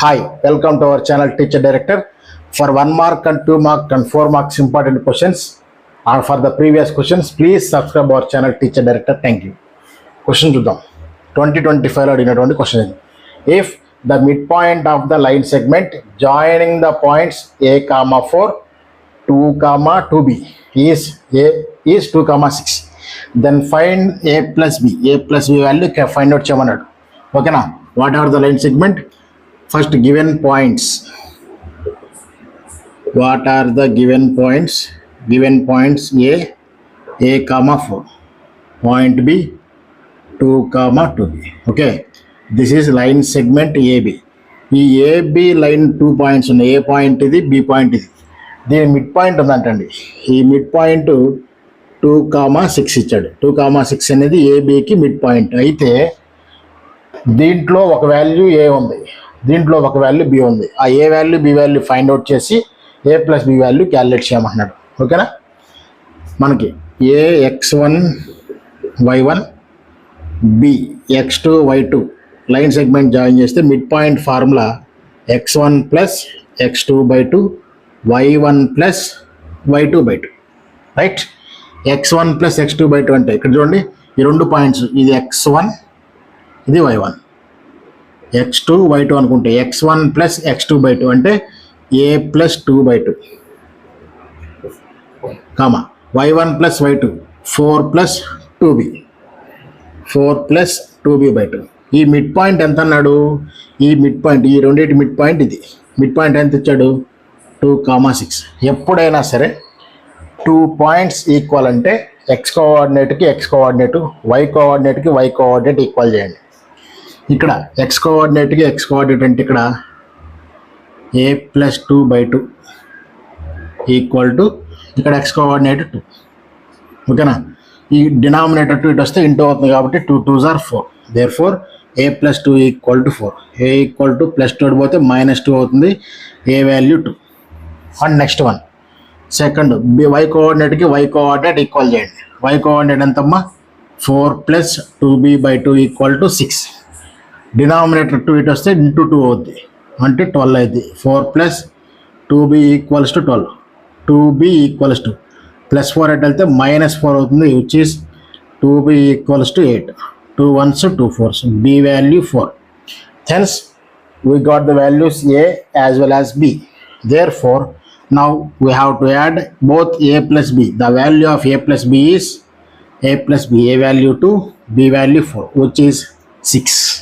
Hi, welcome to our channel Teacher Director. For 1 mark and 2 mark and 4 marks important questions or for the previous questions, please subscribe our channel Teacher Director. Thank you. Question చూద్దాం 2025 లో అడిగినటువంటి question ఇది. If the midpoint of the line segment joining the points a, 4, 2, 2b is 2, 6, then find a plus b. A plus b value find out చేయమన్నాడు. ఓకేనా? What are the line segment? First, given points. What are the given points? Given points a, 4. Point b, 2, 2b. Okay. This is line segment AB. ఈ AB line 2 points ఉన్నాయి. ఏ point ఇది, B point ఇది. దీని mid point ఉందంటండి. ఈ mid point 2, 6 ఇచ్చాడు. 2, 6 అనేది ఏబికి mid point. అయితే దీంట్లో ఒక వాల్యూ ఏ ఉంది, దీంట్లో ఒక వాల్యూ బి ఉంది. ఆ A value B value find out చేసి A plus B value calculate చేయమన్నాడు. ఓకేనా? మనకి A x1 y1 B x2 y2 line segment join చేస్తే mid point formula x1 plus x2/2 y1 plus y2/2. Right? x1 plus x2/2 అంటే ఇక్కడ చూడండి, ఈ రెండు పాయింట్స్, ఇది x1 ఇది y1, x2 y2 అనుకుంటే x1 ప్లస్ x2/2 అంటే a plus 2/2 comma y1 plus y2 4 plus 2b 4 plus 2b/2. ఈ మిడ్ పాయింట్ ఎంత అన్నాడు? ఈ మిడ్ పాయింట్, ఈ రెండింటి మిడ్ పాయింట్ ఇది. మిడ్ పాయింట్ ఎంత ఇచ్చాడు? 2, 6. ఎప్పుడైనా సరే 2 పాయింట్స్ ఈక్వల్ అంటే x కోఆర్డినేట్కి x కోఆర్డినేట్, y కోఆర్డినేట్కి y కోఆర్డినేట్ ఈక్వల్ చేయండి. ఇక్కడ x కోఆర్డినేట్కి x కోఆర్డినేట్ అంటే ఇక్కడ a ప్లస్ 2/2 ఈక్వల్ టు ఇక్కడ x కోఆర్డినేట్ 2. ఓకేనా? ఈ డినామినేటర్ 2 ఇటు వస్తే ఇంటూ అవుతుంది కాబట్టి 2 2s are 4. There four a plus 2 equal to 4. a equal to plus 2 పోతే -2 అవుతుంది. a value 2. And next one second y కోఆర్డినేట్కి y కోఆర్డినేట్ ఈక్వల్ చేయండి. y కోఆర్డినేట్ ఎంతమ్మా? 4 plus 2b/2 equal to 6. Denominator 2 ఇటు వస్తే ఇంటూ 2 అవుద్ది అంటే 12 అవుతుంది. 4 plus 2b equals to 12. 2b equals to plus 4 at వెళ్తే -4 అవుతుంది, which is 2b equals to 8. 2 1s 2 4s. b value 4. Hence we got the values a as well as b. Therefore now we have to add both a plus b. The value of a plus b is a plus b. A value 2, b value 4, which is 6.